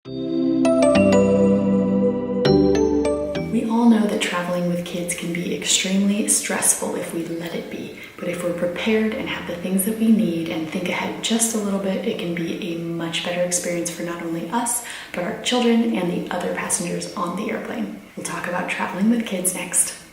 We all know that traveling with kids can be extremely stressful if we let it be, but if we're prepared and have the things that we need and think ahead just a little bit, it can be a much better experience for not only us, but our children and the other passengers on the airplane. We'll talk about traveling with kids next.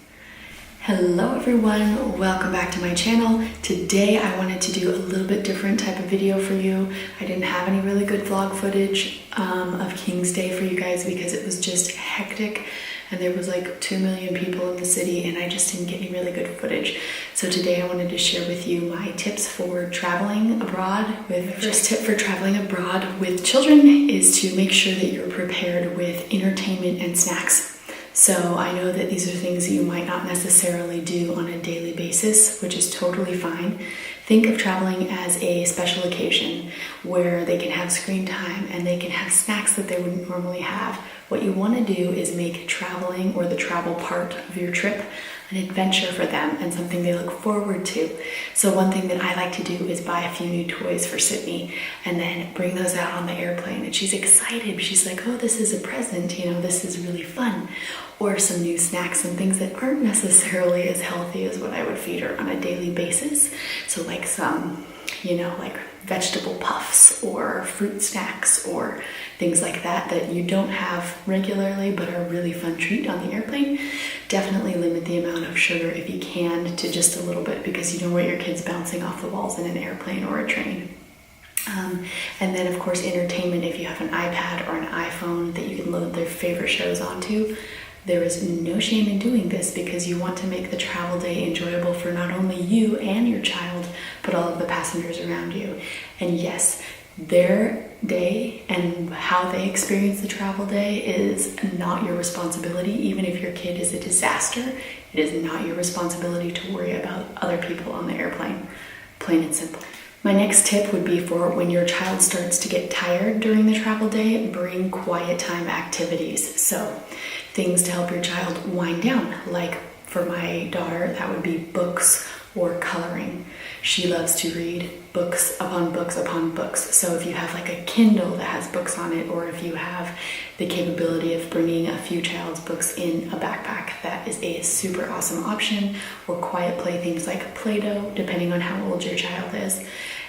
Hello everyone, welcome back to my channel. Today I wanted to do a little bit different type of video for you. I didn't have any really good vlog footage of King's Day for you guys because it was just hectic and there was like 2 million people in the city and I just didn't get any really good footage. So today I wanted to share with you my tips for traveling abroad. The first tip for traveling abroad with children is to make sure that you're prepared with entertainment and snacks. So I know that these are things that you might not necessarily do on a daily basis, which is totally fine. Think of traveling as a special occasion where they can have screen time and they can have snacks that they wouldn't normally have. What you want to do is make traveling or the travel part of your trip an adventure for them and something they look forward to. So one thing that I like to do is buy a few new toys for Sydney and then bring those out on the airplane, and she's excited. She's like, oh, this is a present, you know, this is really fun. Or some new snacks and things that aren't necessarily as healthy as what I would feed her on a daily basis. So like some, you know, like vegetable puffs or fruit snacks or things like that that you don't have regularly but are a really fun treat on the airplane. Definitely limit the amount of sugar if you can to just a little bit, because you don't want your kids bouncing off the walls in an airplane or a train. And then of course entertainment, if you have an iPad or an iPhone that you can load their favorite shows onto. There is no shame in doing this because you want to make the travel day enjoyable for not only you and your child, but all of the passengers around you. And yes, their day and how they experience the travel day is not your responsibility. Even if your kid is a disaster, it is not your responsibility to worry about other people on the airplane. Plain and simple. My next tip would be for when your child starts to get tired during the travel day, bring quiet time activities. So things to help your child wind down. Like for my daughter, that would be books or coloring. She loves to read books upon books upon books. So if you have like a Kindle that has books on it, or if you have the capability of bringing a few child's books in a backpack, that is a super awesome option. Or quiet play things like Play-Doh, depending on how old your child is.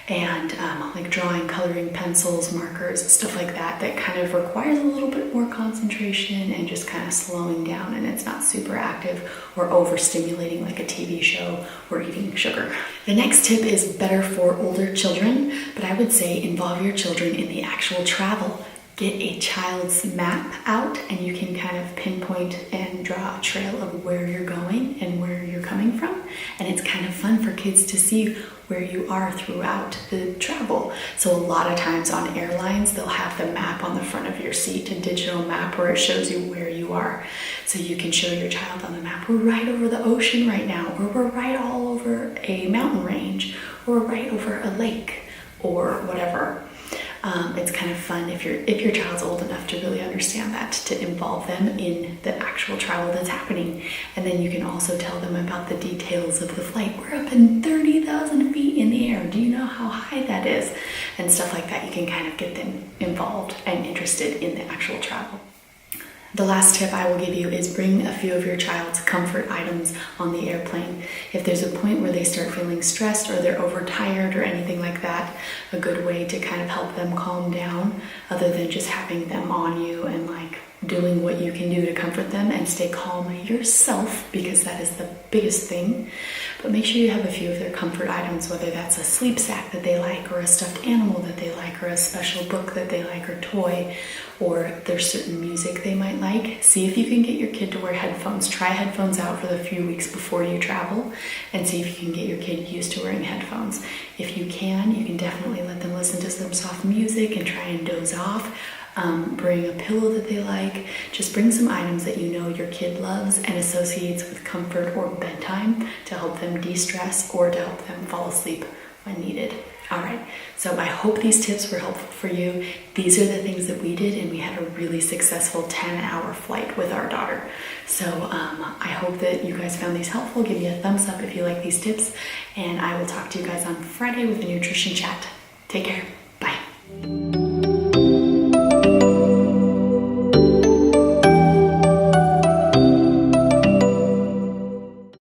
And like drawing, coloring, pencils, markers, stuff like that, that kind of requires a little bit more concentration and just kind of slowing down, and it's not super active or overstimulating like a TV show or eating sugar. The next tip is better for older children, but I would say involve your children in the actual travel. Get a child's map out and you can kind of pinpoint and draw a trail of where you're going and where you're coming from. And it's kind of fun for kids to see where you are throughout the travel. So a lot of times on airlines, they'll have the map on the front of your seat, a digital map where it shows you where you are. So you can show your child on the map, we're right over the ocean right now, or we're right all over a mountain range, or right over a lake, or whatever. It's kind of fun if your child's old enough to really understand that, to involve them in the actual travel that's happening. And then you can also tell them about the details of the flight. We're up in 30,000 feet in the air. Do you know how high that is? And stuff like that. You can kind of get them involved and interested in the actual travel. The last tip I will give you is bring a few of your child's comfort items on the airplane. If there's a point where they start feeling stressed or they're overtired or anything like that, a good way to kind of help them calm down, other than just having them on you and like doing what you can do to comfort them and stay calm yourself, because that is the biggest thing. But make sure you have a few of their comfort items, whether that's a sleep sack that they like, or a stuffed animal that they like, or a special book that they like, or toy, or there's certain music they might like. See if you can get your kid to wear headphones. Try headphones out for the few weeks before you travel and see if you can get your kid used to wearing headphones. If you can definitely let them listen to some soft music and try and doze off. Bring a pillow that they like. Just bring some items that you know your kid loves and associates with comfort or bedtime to help them de-stress or to help them fall asleep when needed. All right, so I hope these tips were helpful for you. These are the things that we did, and we had a really successful 10-hour flight with our daughter. So I hope that you guys found these helpful. Give me a thumbs up if you like these tips, and I will talk to you guys on Friday with a nutrition chat. Take care.